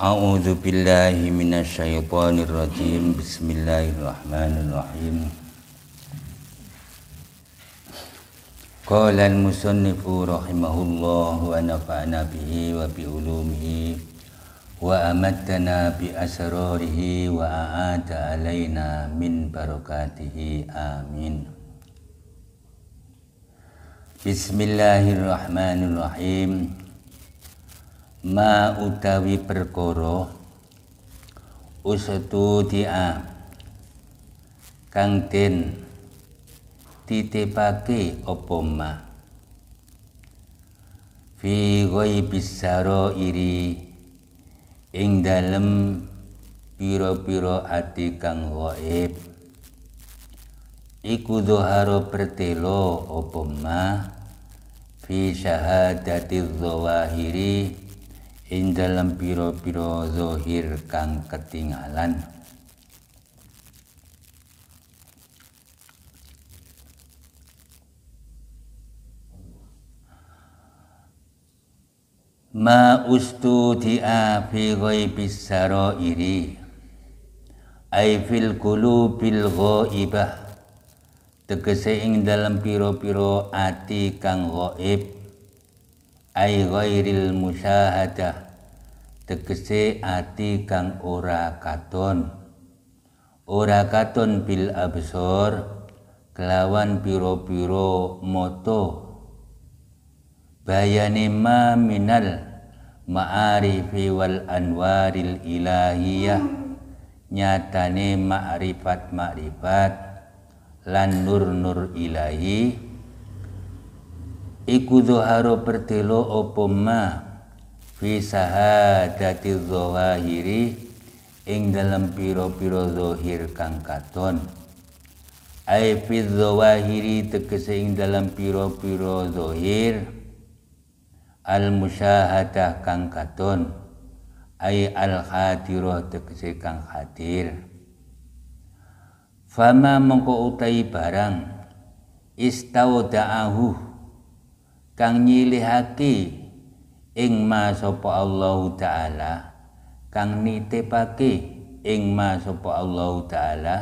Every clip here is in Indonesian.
A'udzu billahi minasyaitonir rajim. Bismillahirrahmanirrahim. Qala al-musannifu rahimahullah wa nafa'ana bihi wa bi ulumihi wa amattana bi asrarihi wa a'ada alaina min barakatihi. Amin. Bismillahirrahmanirrahim. Ma utawi perkara usatu dia kang den titipake apa ma fi ghaibis sarairi ing dalem pira-pira ati kang ghaib iku dhahara pertelo apa ma fi syahadatiz zawahiri ing dalam piro-piro zahir kang ketinggalan. Ma ustudi'a fi ghaibis sarairi ay fil qulubil ghaibah, tegese ing dalam piro-piro ati kang ghaib, ay ghairil musyahadah, tegese ati kang ora katon bil absor kelawan piro-piro moto bayane ma minal ma'arifi wal anwaril ilahiyah, nyatane ma'rifat lan nur ilahi iku dhahara pertelo apa ma fi sahadati zawahiri ing dalam piro-piro zahir kang katon, ay fi zawahiri tegese ing dalam piro-piro zahir al musyahadah kang katon, ay al hadirah tegese kang hadir. Fama mongko utai barang istauda'ahu kang nyilihake ing ma sapa Allah Ta'ala, kang nitipake ing ma sapa Allah Ta'ala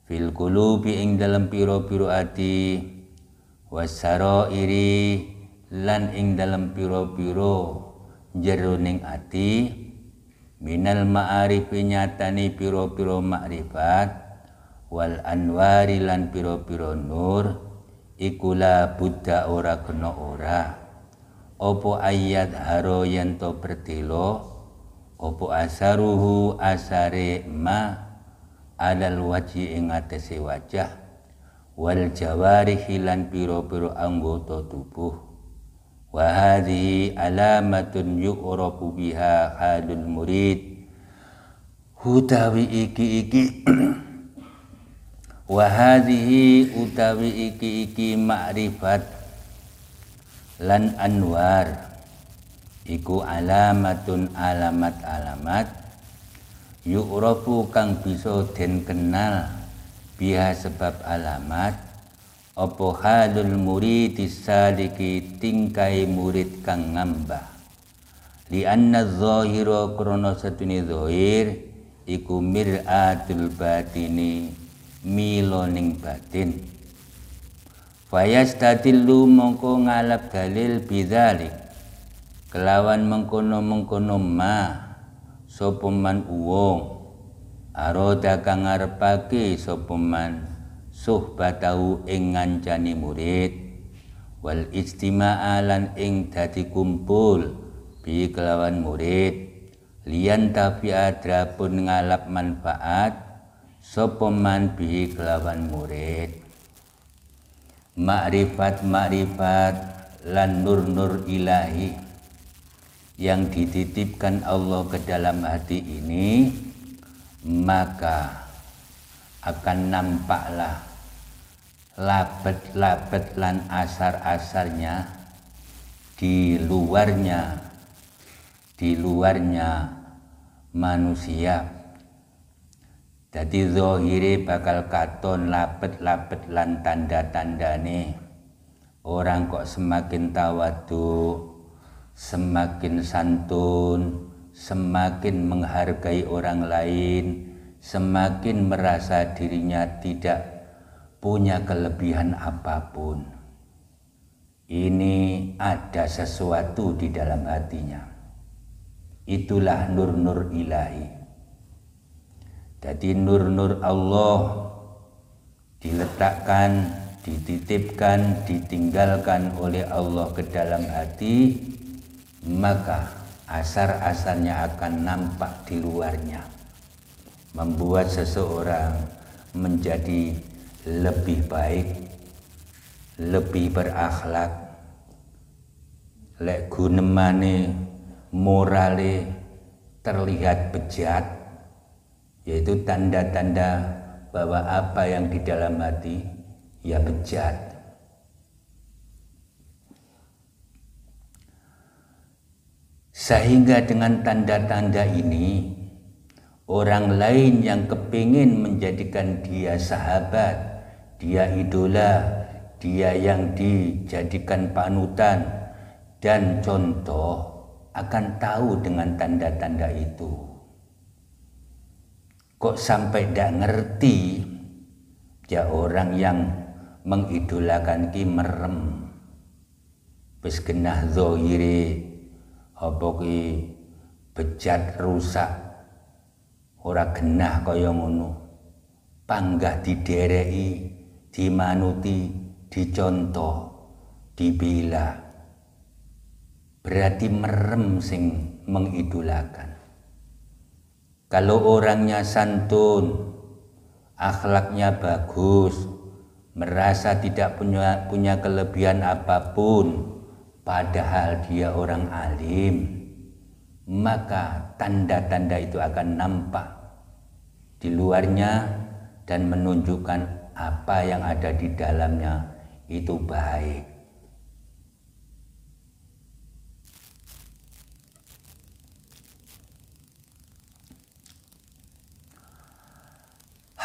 fil qulubi ing dalam piro-piro ati wasarairi lan ing dalam piro-piro jeroning ati minal ma'arifi nyatani piro-piro ma'rifat wal anwari lan piro-piro nur iku la buddha ora kena ora opo ayat haro yanto pertelo opo asaruhu asare ma alal waji ing atase wajah wal jawarihi lan piro-piro anggota tubuh wa hadhihi alamatun yu'rafu biha halul murid, utawi iki wa hadhihi utawi iki ma'rifat lan anwar iku alamatun alamat yu'rafu kang bisa den kenal biha sebab alamat apa halul murid saliki tingkai murid kang ngambah li anna zahira krana satune zahir iku mir'atul batini miloning batin. Fayastadillu mongko ngalap dalil bidzalik kelawan mengkono ma sapa man wong aroda kang ngarepake sapa man suhbatahu ing ngancani murid wal istima'a lan ing dadi kumpul bi kelawan murid liyan tafi'at pun ngalap manfaat sapa man bihi kelawan murid. Ma'rifat lan nur ilahi yang dititipkan Allah ke dalam hati ini, maka akan nampaklah labet lan asar-asarnya di luarnya manusia. Jadi zahire bakal katon labet lan tanda-tandane. Orang kok semakin tawadu, semakin santun, semakin menghargai orang lain, semakin merasa dirinya tidak punya kelebihan apapun. Ini ada sesuatu di dalam hatinya. Itulah nur-nur ilahi. Jadi nur-nur Allah diletakkan, dititipkan, ditinggalkan oleh Allah ke dalam hati, maka asar-asarnya akan nampak di luarnya, membuat seseorang menjadi lebih baik, lebih berakhlak, lek gunemane morale terlihat bejat, yaitu tanda-tanda bahwa apa yang di dalam hati ya bejat. Sehingga dengan tanda-tanda ini, orang lain yang kepingin menjadikan dia sahabat, dia idola, dia yang dijadikan panutan dan contoh, akan tahu dengan tanda-tanda itu. Kok sampai tidak ngerti, ya orang yang mengidolakan ki merem, wis genah zahire apa ki bejat rusak, ora genah kaya ngono, panggah didereki, dimanuti, dicontoh, dibela, berarti merem sing mengidolakan. Kalau orangnya santun, akhlaknya bagus, merasa tidak punya kelebihan apapun, padahal dia orang alim, maka tanda-tanda itu akan nampak di luarnya dan menunjukkan apa yang ada di dalamnya itu baik.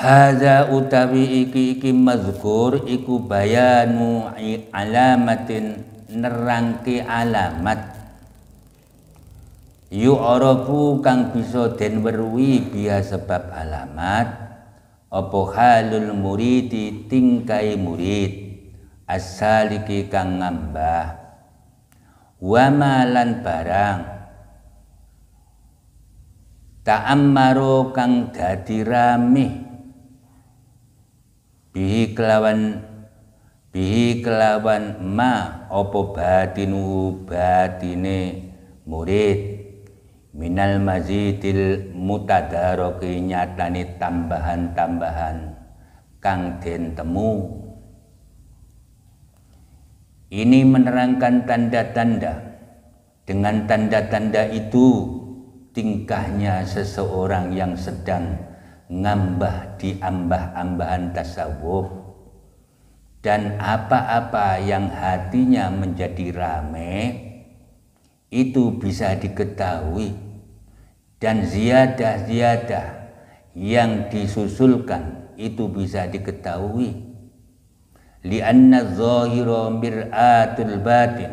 Hadza utawi iki mazkur iku bayanu alamatin, nerangke alamat yu'rafu kang bisa den weruhi biya sebab alamat apa halul muridi tingkai murid as-saliki kang ngambah wa malan barang ta'ammaru kang dadi rame bihi kelawan ma opo batinu batine murid minal mazidil mutadaroki nyatani tambahan-tambahan kang den temu. Ini menerangkan tanda-tanda. Dengan tanda-tanda itu tingkahnya seseorang yang sedang ngambah di ambah-ambahan tasawuf, dan apa-apa yang hatinya menjadi rame itu bisa diketahui, dan ziyadah-ziyadah yang disusulkan itu bisa diketahui. Li'anna zahira mir'atul batin,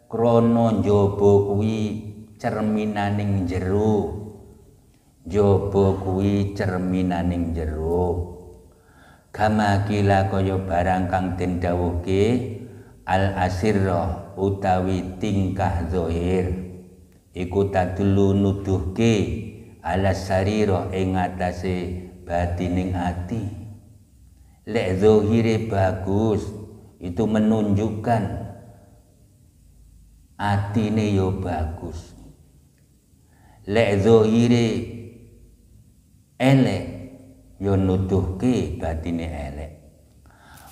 krono njaba kuwi cerminaning jero, jaba kuwi cerminaning jero. Kama kila kaya barang kang den dawuhke al asirra utawi tingkah zahir iku tadulu nuduhke ala sarira ing atase batining ati. Lek zahire bagus itu menunjukkan atine yo bagus. Lek zahire elek yo nuduhke batine elek.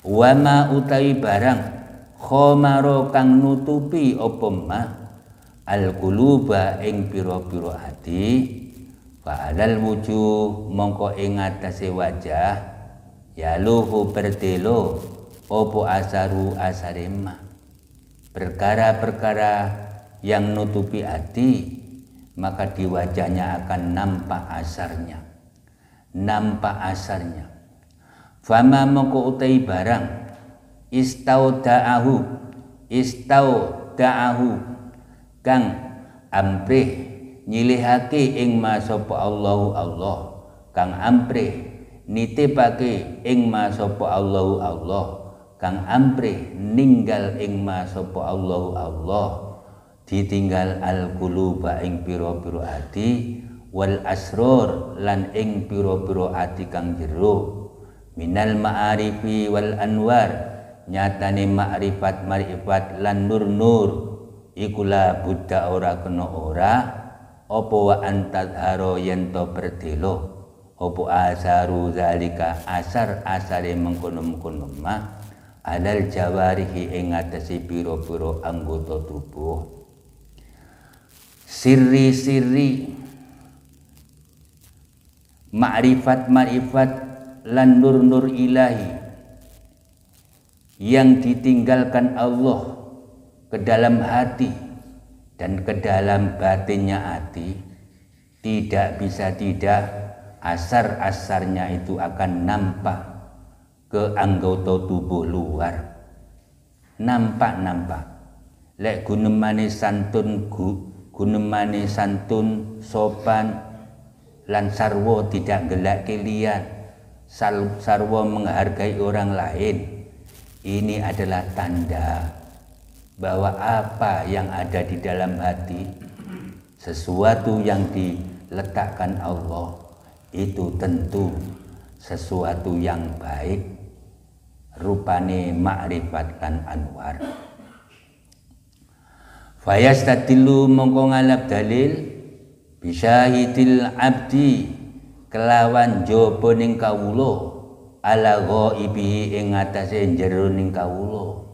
Wama utawi barang khomaro kang nutupi apa ma al quluba ing pira-pira ati fa alal wujuh mongko ing atase wajah ya luhu berdelo opo asaru asarema, perkara-perkara yang nutupi hati maka di wajahnya akan nampak asarnya, nampak asarnya. Fama mongko utai barang istauda'ahu kang amprih nyilihake ing ma sapa Allahu Allah kang amprih nitipake ing ma sapa Allahu Allah kang amprih ninggal ing ma sapa Allahu Allah ditinggal al quluba ing pira-pira ati wal asror lan ing pira-pira ati kang jero minal ma'arifi wal anwar nyatane ma'rifat lan nur ikulah buddha ora kena ora apa wa antadharo yen to berdelo apa asaru zalika asar-asare mengkono-mengkono mah alal jawarihi ing ngatasi pira-pira anggota tubuh sirri ma'rifat lan nur ilahi yang ditinggalkan Allah ke dalam hati dan ke dalam batinnya hati tidak bisa tidak asar-asarnya itu akan nampak ke anggota tubuh luar nampak lek gunemane santun sopan lan sarwa tidak gelak kelian sarwa menghargai orang lain ini adalah tanda bahwa apa yang ada di dalam hati sesuatu yang diletakkan Allah itu tentu sesuatu yang baik rupane ma'rifat lan anwar fayastadilu mongko ngalap dalil bisyahidil abdi kelawan jaba ning kawula ala ghaibihi ing atase jero ning kawula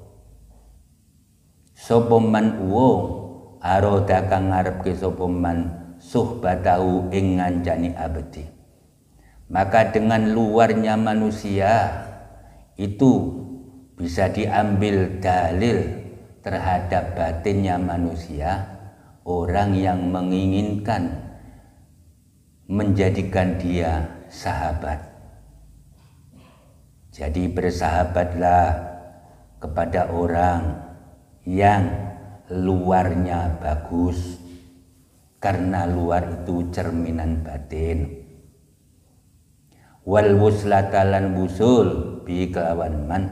sapa man wong aroda kang ngarepke sapa man suhbatahu ing ngancani abdi maka dengan luarnya manusia itu bisa diambil dalil terhadap batinnya manusia orang yang menginginkan menjadikan dia sahabat. Jadi bersahabatlah kepada orang yang luarnya bagus karena luar itu cerminan batin. Wal wuslatalan wusul bi kelawan man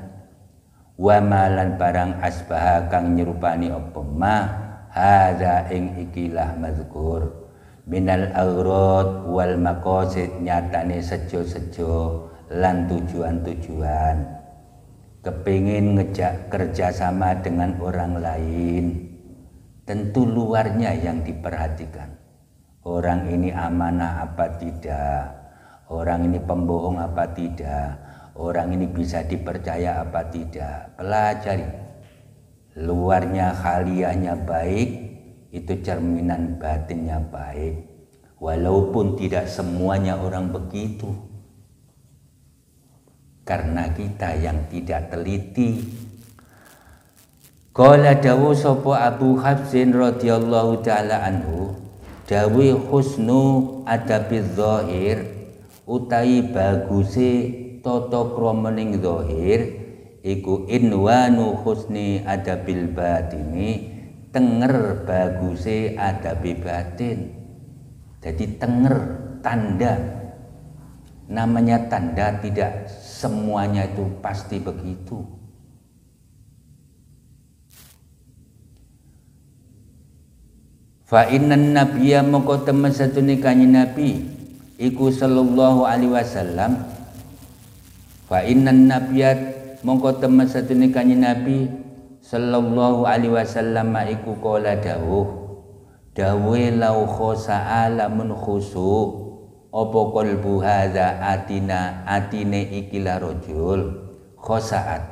wa malan barang asbaha kang nyerupani apa ma hadza ing ikilah mazkur minal aurad wal maqasid nyatane sejo-sejo lan tujuan-tujuan kepingin ngejak kerjasama dengan orang lain tentu luarnya yang diperhatikan orang ini amanah apa tidak orang ini pembohong apa tidak orang ini bisa dipercaya apa tidak pelajari luarnya khaliyahnya baik itu cerminan batinnya baik walaupun tidak semuanya orang begitu karena kita yang tidak teliti. Qala dawu sapa Abu Hafsin radhiyallahu taala anhu dawi husnu adabiz zahir utahi baguse tata krama ning zahir iku inwanu husni adabil batini tenger baguse adabi batin jadi tenger tanda namanya tanda tidak semuanya itu pasti begitu fa innan nabiyya moko temen satune kanjeng nabi iku sallallahu alaihi wasallam fa innan nabiyya mongko temen satune kanjeng Nabi sallallahu alaihi wasallam iku kala dawuh lau khosa alamun khusu apa qalbu hadza atine ikilah rajul khosaat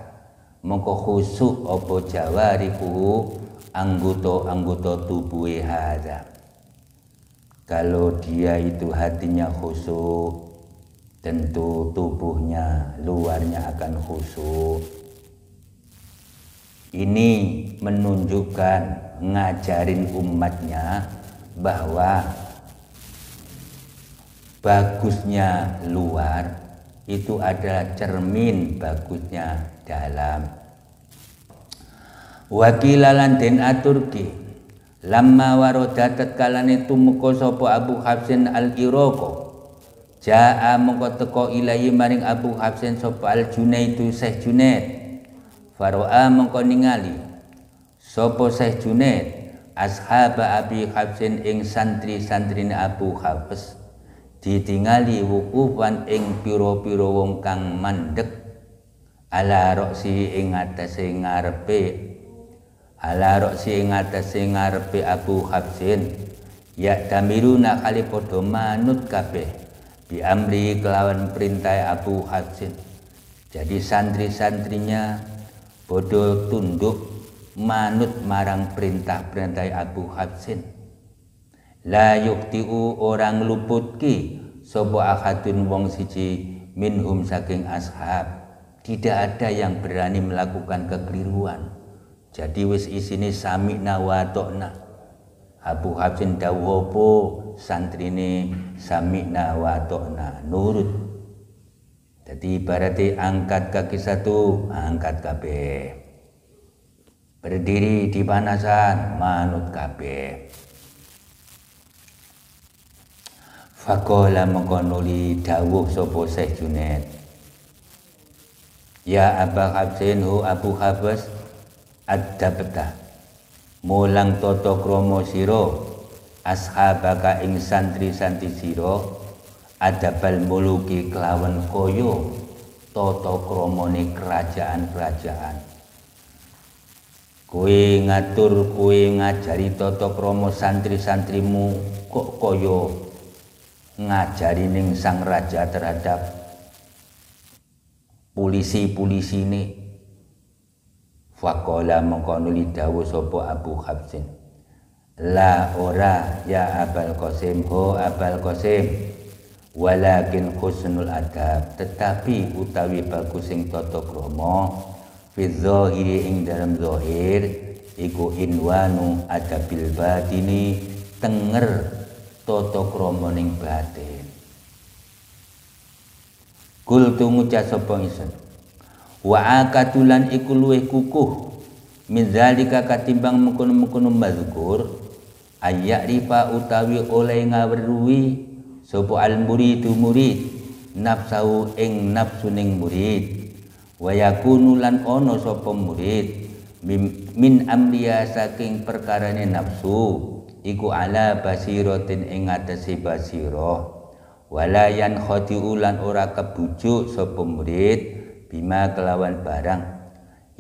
mongko khusuk apa jawariku anggota-anggota tubuhe hadza kalau dia itu hatinya khusuk tentu tubuhnya luarnya akan khusyuk. Ini menunjukkan ngajarin umatnya bahwa bagusnya luar itu adalah cermin bagusnya dalam. Wakilalan den aturki Lamma waroda tatkalane tumeka sapa Abu Hafsin al-Iraqo jaa mongko teka ilahi maring Abu Hafsin sapa al-Junaidu Syekh Junaid faro'a mongko ningali sapa Syekh Junaid ashaba Abi Hafsin ing santri-santrine Abu Hafs ditingali wukufan ing pira-pira wong kang mandeg ala roksi ing atase ngarepe Abu Hafsin ya damiruna kali padha manut kabeh bi amri kelawan perintah Abu Hafsin. Jadi santri-santrinya padha tunduk manut marang perintah-perintah Abu Hafsin. La yuktiu orang luputki sapa ahadun wong siji minhum saking ashab. Tidak ada yang berani melakukan kekeliruan. Jadi wis isine sami'na wa ta'na. Abu Hafsin dawuh apa santrine sami'na wa ta'na nurut. Jadi ibaratnya angkat kaki satu, angkat kabeh. Berdiri di panasan, manut kabeh. Faqala mengkonuli dawuh sapa Syekh Junaid. Ya Abu Hafsin hu Abu Hafs adabta mulang toto kromo siro ashabaka ing santri-santri siro adabal muluki kelawan koyo toto kromone kerajaan-kerajaan. Kowe ngatur, kowe ngajari toto kromo santri-santrimu kok koyo ngajari ning sang raja terhadap polisi-polisi ini. Faqala mongko nuli dawuh sapa Abu Hafsin. La ora ya Abul Qasim ho Abul Qasim. Walakin husnul adab, tetapi utawi bagusing tata krama fi dzahiri ing dalam zahir iku inwanu adabil batini tenger tata krama ning batin. Kul ngucap sapa ingsun wa akatulan iku luweh kukuh min zalika katimbang mengkono-mengkono mazkur ayak rifa utawi oleh ngaweruhi sapa al muridu murid nafsu ing nafsuning murid wa yakunu lan ana sapa murid min amriya saking perkarane nafsu iku ala basiratin ing atase basirah wala yan khadiulan ora kebujuk sapa murid bima kelawan barang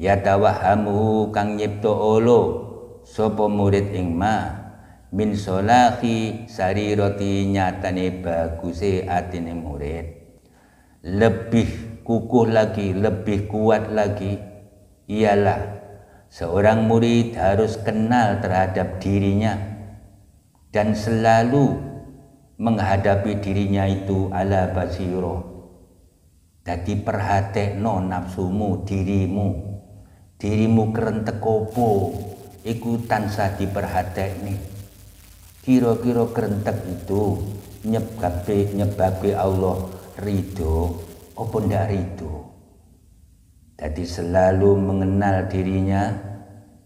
ya tawahamu kang nyipta olo sapa murid ing ma min solahi sarirati nyatane baguse atine murid lebih kukuh lagi, lebih kuat lagi ialah seorang murid harus kenal terhadap dirinya dan selalu menghadapi dirinya itu ala basiro. Dadi perhatekno nafsumu, dirimu kerentek opo iku tansah diperhatekne. Kira-kira kerentek itu nyebabe Allah ridho apa ndak ridho. Dadi selalu mengenal dirinya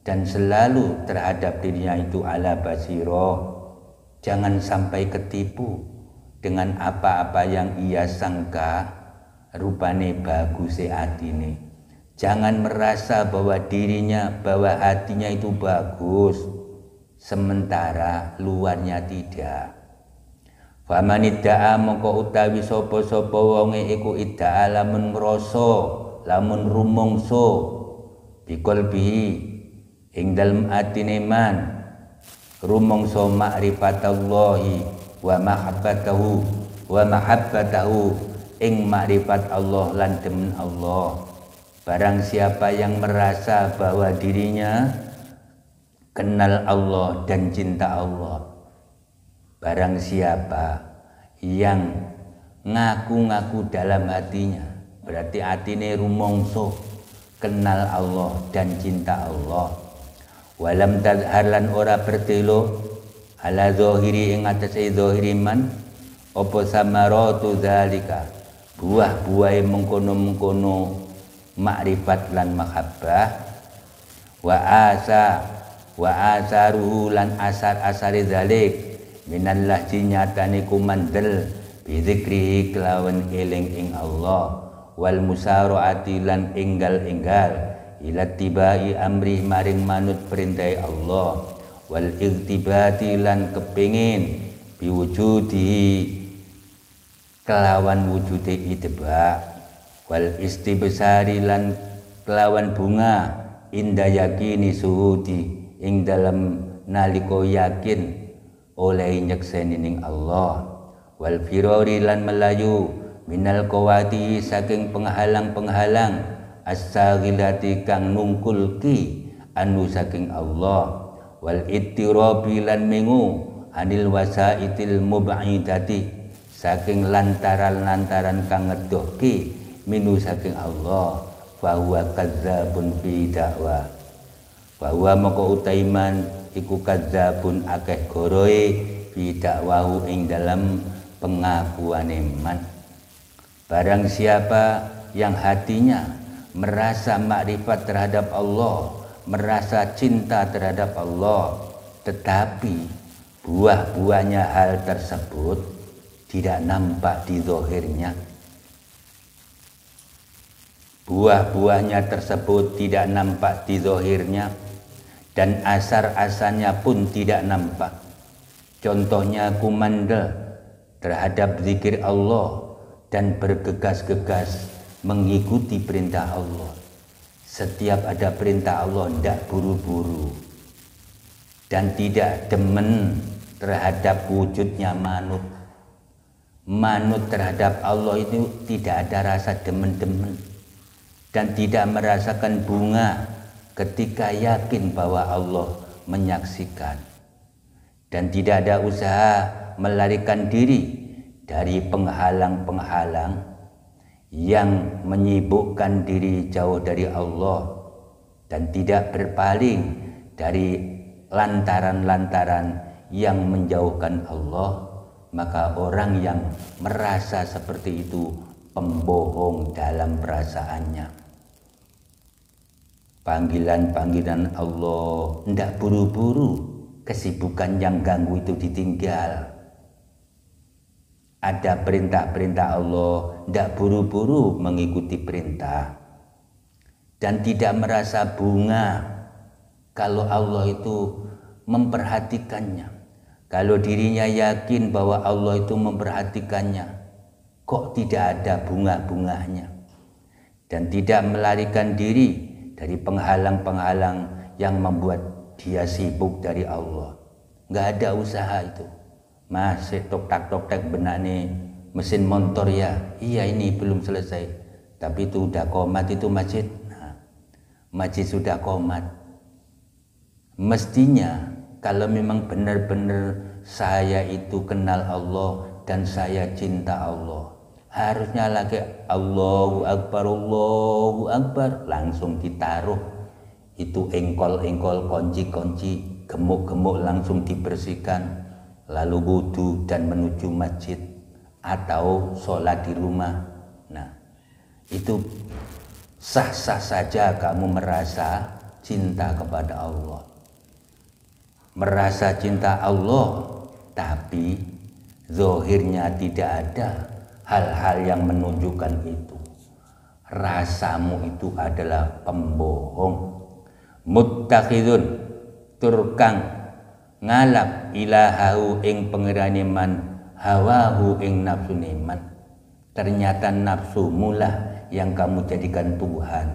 dan selalu terhadap dirinya itu ala basiro. Jangan sampai ketipu dengan apa-apa yang ia sangka rupane baguse atine. Jangan merasa bahwa dirinya, bahwa hatinya itu bagus sementara luarnya tidak. Famanidda'a mongko utawi sapa-sapa wonge iku idda'a lamun ngrasa, lamun rumangsa biqalbihi ing dalem atine man rumangsa ma'rifatallahi wa mahabbatahu ing makrifat Allah lan demen Allah. Barang siapa yang merasa bahwa dirinya kenal Allah dan cinta Allah, barang siapa yang ngaku-ngaku dalam hatinya, berarti atine rumangsa kenal Allah dan cinta Allah. Walam tadharlan ora bertelo ala zahiri ing atase zahiri man apa samaratu zalika buah-buahe mengkono-mengkono makrifat lan mahabbah wa asa wa asaruhu lan asar-asari zalik minallah jinyatani kumandel bizikrihi kelawan eling ing Allah wal musaraati lan enggal-enggal ila tibai amri maring manut perintah Allah wal igtibati lan kepingin biwujudi kelawan wujude ittiba wal istibsari lan kelawan bunga inda yakini suhudi ing dalam naliko yakin oleh nyekseni ning Allah wal firori lan melayu minal qawati saking penghalang-penghalang as-saghilati kang nungkulki anu saking Allah wal ittirabi lan mengu anil wasaitil mub'idati saking lantaran-lantaran kang ngedohki minu saking Allah fa huwa kadzabun fi da'wa wa huwa maka utaiman iku kadzabun akeh goroe fi da'wahu ing dalam pengakuan iman. Barang siapa yang hatinya merasa makrifat terhadap Allah, merasa cinta terhadap Allah, tetapi buah-buahnya hal tersebut tidak nampak di zahirnya. Buah-buahnya tersebut tidak nampak di zahirnya dan asar-asarnya pun tidak nampak. Contohnya kumandel terhadap zikir Allah dan bergegas-gegas mengikuti perintah Allah. Setiap ada perintah Allah tidak buru-buru dan tidak demen terhadap wujudnya manut. Manut terhadap Allah itu tidak ada rasa demen-demen dan tidak merasakan bunga ketika yakin bahwa Allah menyaksikan, dan tidak ada usaha melarikan diri dari penghalang-penghalang yang menyibukkan diri jauh dari Allah dan tidak berpaling dari lantaran-lantaran yang menjauhkan Allah. Maka orang yang merasa seperti itu pembohong dalam perasaannya. Panggilan-panggilan Allah tidak buru-buru, kesibukan yang ganggu itu ditinggal. Ada perintah-perintah Allah, tidak buru-buru mengikuti perintah dan tidak merasa bunga kalau Allah itu memperhatikannya. Kalau dirinya yakin bahwa Allah itu memperhatikannya, kok tidak ada bunga-bunganya, dan tidak melarikan diri dari penghalang-penghalang yang membuat dia sibuk dari Allah. Nggak ada usaha itu. Masih tok-tak benak nih mesin motor ya. Iya, ini belum selesai. Tapi itu udah komat itu masjid. Nah, masjid sudah komat. Mestinya kalau memang benar-benar saya itu kenal Allah dan saya cinta Allah, harusnya lagi Allahu Akbar langsung ditaruh itu engkol-engkol, kunci-kunci, gemuk-gemuk langsung dibersihkan, lalu wudu dan menuju masjid atau sholat di rumah. Nah, itu sah-sah saja kamu merasa cinta kepada Allah, merasa cinta Allah, tapi zahirnya tidak ada hal-hal yang menunjukkan itu. Rasamu itu adalah pembohong. Muttakhidun turkang ngalap ilahahu ing pangerane man hawahu ing nafsu man. Ternyata nafsu mulah yang kamu jadikan Tuhan.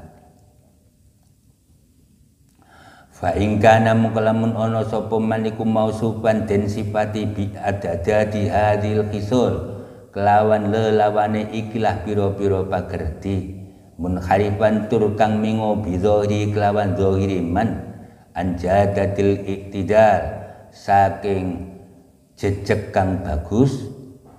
Fa ing kana mukalamun ono sapa maniku mausufan den sifati bi adadadi hadil khisul kelawan lelawane ikilah piro-piro pagerti munharifan tur kang mingo bidhori kelawan zahiri man anjadatil iktidal saking jejeg kang bagus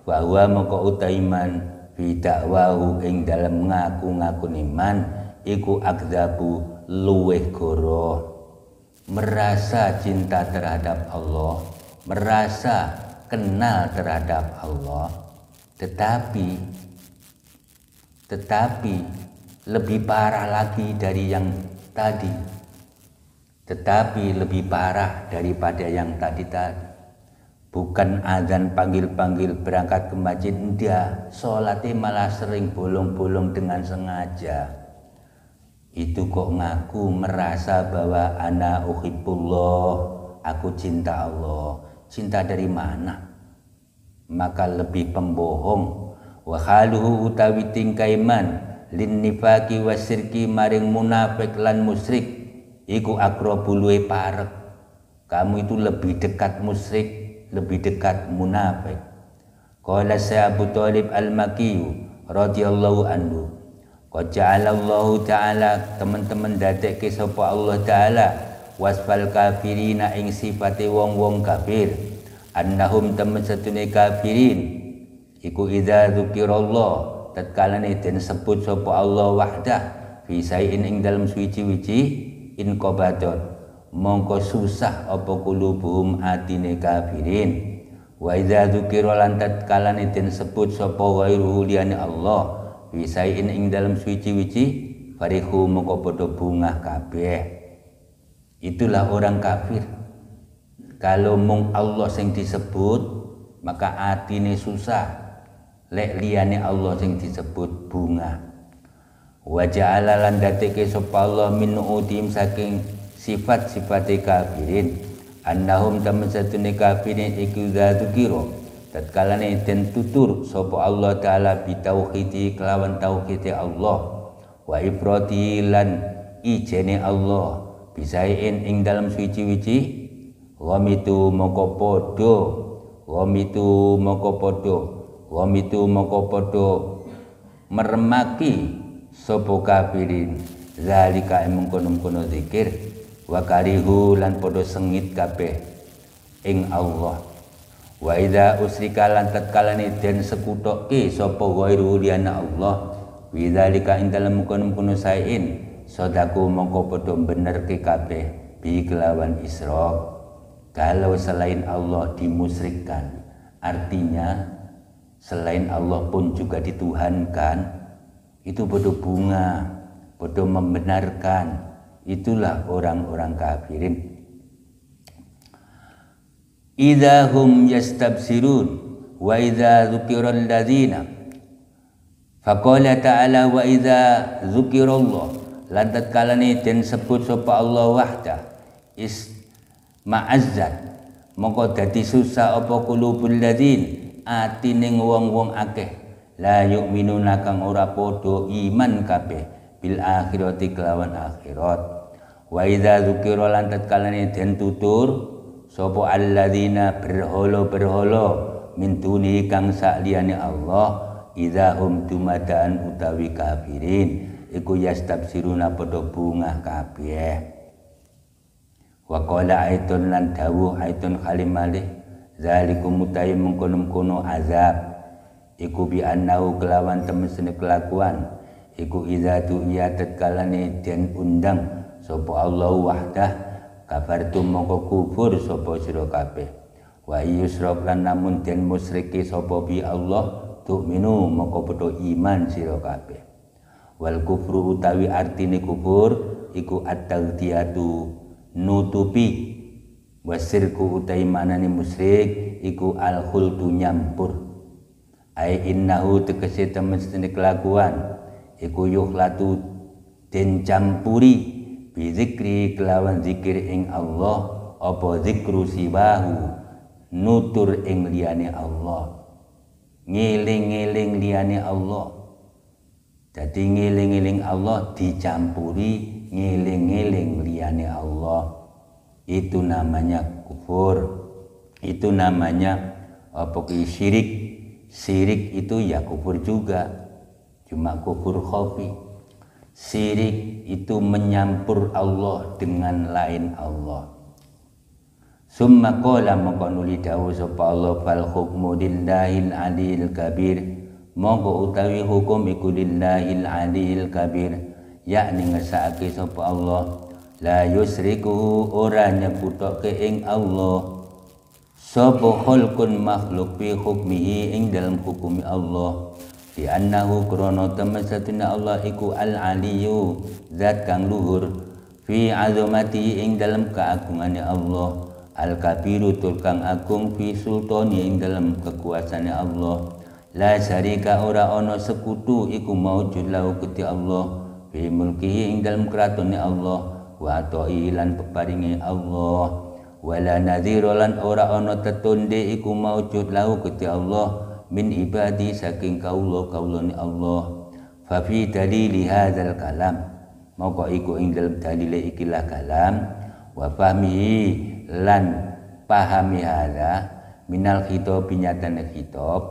bahwa moko utaiman bidakwahu ing dalem ngaku-ngaku iman iku akdzabu luweh goroh. Merasa cinta terhadap Allah, merasa kenal terhadap Allah, tetapi lebih parah lagi dari yang tadi, tetapi lebih parah daripada yang tadi. Bukan azan panggil-panggil berangkat ke masjid, enggak, sholatnya malah sering bolong-bolong dengan sengaja. Itu kok ngaku merasa bahwa ana uhibbullah, aku cinta Allah. Cinta dari mana? Maka lebih pembohong. Wa haluhu utawi tingkaiman lin nifaqi wasirki maring munafik lan musyrik iku aqrabu luwih parek. Kamu itu lebih dekat musyrik, lebih dekat munafik. Qala Abu Thalib Al-Makki radhiyallahu anhu, qad ja'alallahu ta'ala, teman-teman dadekke sapa Allah taala wasfal kafirina ing sifate wong-wong kafir, annahum temen setune kafirin iku idza dzukirallah, tatkalane den sebut sapa Allah wahdah fi sain ing dalem suci-wici in qabaton, mongko susah apa kulubuhum atine kafirin. Wa idza dzukira lan tatkalane den sebut sapa ghairuhu liyane Allah fi sain ing dalem suci-wici farihu mongko padha bungah kabeh. Itulah orang kafir. Kalau mung Allah sing disebut maka atine susah, lek liyane Allah sing disebut bunga. Wa ja'ala lan dateke sapa Allah min udim saking sifat-sifate kafirin annahum temen satune kafirin iku dzikira tatkalane den tutur sapa Allah taala bi tauhidi kelawan tauhid Allah wa ifrati lan ijene Allah bisain ing dalam suci-wici wamitu moko podo meremaki sapa kafirin zalika mengkono-kono zikir wa karihu lan podo sengit kabeh ing Allah. Wa idza usrika lan tatkalane den sekutokke sapa ghairu liyana Allah widzalika ing dalem mengkono-kono sain sodaku mongko podo bener ke kabeh bi kelawan isyraq. Kalau selain Allah dimusyrikkan, artinya selain Allah pun juga dituhankan, itu podo bunga, podo membenarkan. Itulah orang-orang kafirin. Idza hum yastabsirun wa idza dzukira alladzina faqala ta'ala wa idza dzukirallah lan tatkalane den sebut sapa Allah wahdah is ma'azzat mongko dadi susah apa qulubul ladzin atine wong-wong akeh la yu'minuna kang ora padha iman kabeh bil akhirati kelawan akhirat. Wa idza dzukira lan tatkalane den tutur sapa alladzina berhala-berhala min duni kang sakliyane Allah idza hum tumadaan utawi kafirin iku yastabsiruna padha bungah kabeh. Wa qala aitun lan dawuh aitun kalimalih zalikum mutai mengkono-kono azab iku bi annahu kelawan temesne kelakuan iku idza du'iya tatkalane den undang sapa Allah wahdah kafartum mongko kufur sapa sira kabeh. Wa yusrab lan namun den musyriki sapa bi Allah tu'minu mongko padha iman sira kabeh. Wal kufru utawi artine kufur iku at-taghtiyatu nutupi, wasirku utai manane musyrik iku al-khultu nyampur. Ai innahu tegese temestene kelakuan iku yukhlatu den campuri bi zikri kelawan zikir ing Allah apa zikru sibahu nutur ing liyane Allah, ngeling-eling liyane Allah. Jadi ngeling-eling Allah dicampuri ngeling-ngeling liyane Allah. Itu namanya kufur. Itu namanya syirik. Syirik itu ya kufur juga, cuma kufur khafi. Syirik itu menyampur Allah dengan lain Allah. Summa qala maka nuli dawuh sapa Allah fal hukmu lillahil aliyil kabir. Monggo utawi hukum iku lillahil aliyil kabir, yakni ngersakake sapa Allah la yusriku ora nyebutoke ing Allah sapa khalqun makhluk fi hukmihi ing dalam hukumi Allah di annahu krana temen satuna Allah iku al aliyu zat kang luhur fi azamati ing dalam keagungane Allah, al-kabiru tur kang agung fi sultani ing dalam kekuasaane Allah, la syarika ora ana sekutu iku maujud lahu Gusti Allah, fi mulkihi ing dalam keratone Allah, wa ta'i lan peparinge Allah, wala nadhira lan ora ana tetonde iku maujud lahu Gusti Allah min ibadi saking kaulane Allah. Fa fi dalili hadzal kalam, moko iku ing dalem dalile ikilah kalam, wa fahmihi lan pahami hadza minal khitab nyatane khitab,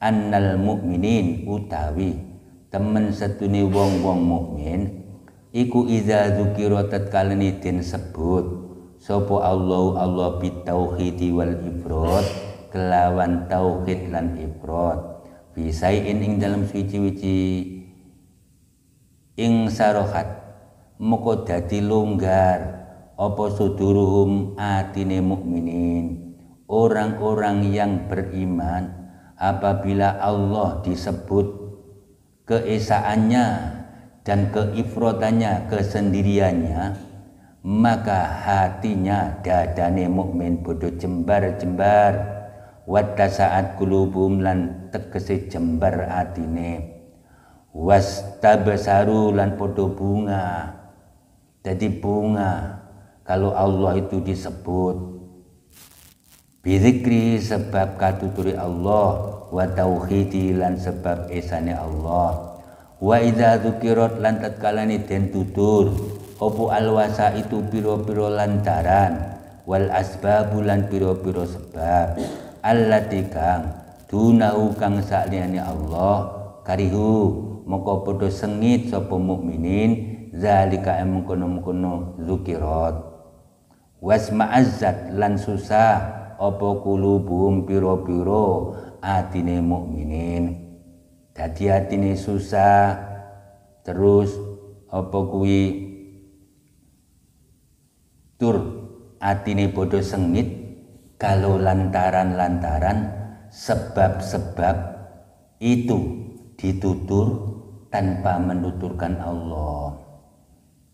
annal mu'minin utawi temen setune wong-wong mukmin iku iza dzukira tatkalane den sebut sapa Allah bitauhidi wal ifrad kelawan tauhid lan ifrad, bisain ing dalam suci-suci ing sarohat moko dadi longgar apa suduruhum atine mukminin, orang-orang yang beriman apabila Allah disebut keesaannya dan keifradannya, kesendiriannya, maka hatinya dadane mukmin bodo jembar-jembar, wadda saat kulubum lan tegese jembar atine, wastabsaru lan podo bunga. Jadi bunga kalau Allah itu disebut bizikri sebab katuturi Allah, wa tauhidi lan sebab esane Allah, wa idza dzukirat lan tatkalane den tutur opo alwasa itu piro-piro lantaran, wal asbabu lan piro-piro sebab, allati kang dunahu kang saliyane Allah, karihu moko padha sengit sapa mukminin zalika mengkono-mengkono zukirat, wasma'azzat lan susah apa kulubum piro-piro atine mukminin, dadi atine susah terus apa kuwi tur atine padha sengit kalau lantaran-lantaran sebab-sebab itu ditutur tanpa menuturkan Allah.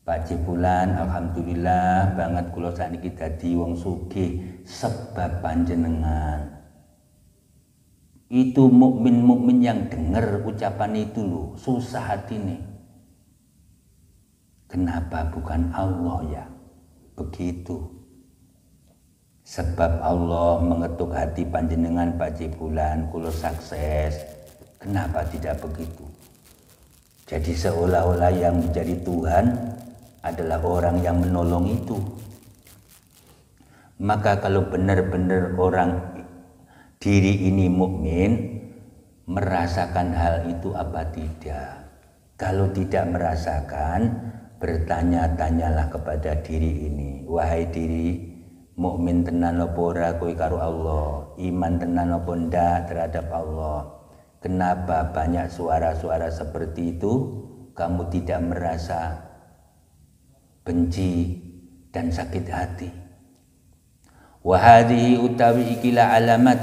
Pak Cipulan, alhamdulillah banget kula sakniki dadi wong sugih sebab panjenengan. Itu mukmin-mukmin yang dengar ucapan itu loh, susah hatine. Kenapa bukan Allah ya? Begitu. Sebab Allah mengetuk hati panjenengan Pak Cipulan, kula sukses. Kenapa tidak begitu? Jadi seolah-olah yang menjadi Tuhan adalah orang yang menolong itu. Maka kalau benar-benar orang diri ini mukmin, merasakan hal itu apa tidak? Kalau tidak merasakan, bertanya-tanyalah kepada diri ini. Wahai diri, mukmin tenan apa ora kowe karo Allah? Iman tenan apa ndak terhadap Allah? Kenapa banyak suara-suara seperti itu kamu tidak merasa benci dan sakit hati? Wa hadhihi utawi ikilah alamat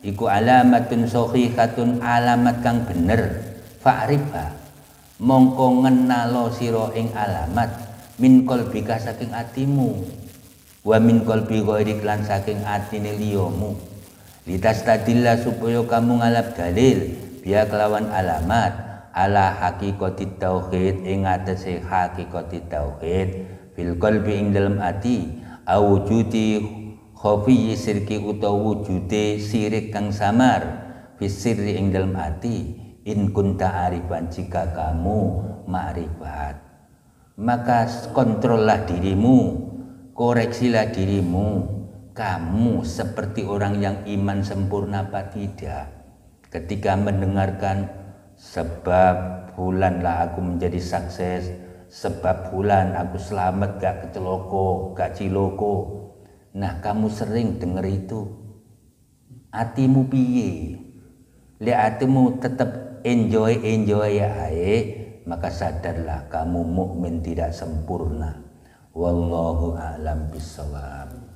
iku alamatun sahihatun, alamat kang bener, fa'rifa mongko ngenalo sira ing alamat min qalbika saking atimu, wa min qalbi ghairik lan saking atine liyamu, litastadilla supaya kamu ngalap dalil biya kelawan alamat ala hakikati tauhid ing atase hakikati tauhid fil qalbi ing dalem ati awujudi khafi sirki utawa wujude sirik kang samar fisirri ing dalem ati in kunta arifan jika kamu ma'rifat. Maka kontrollah dirimu, koreksilah dirimu, kamu seperti orang yang iman sempurna apa tidak. Ketika mendengarkan sebab bulanlah aku menjadi sukses, sebab bulan aku selamat gak keceloko, gak ciloko. Nah kamu sering dengar itu, hatimu piye? Lihat hatimu tetap enjoy ya maka sadarlah kamu mukmin tidak sempurna. Wallahu a'lam bishawab.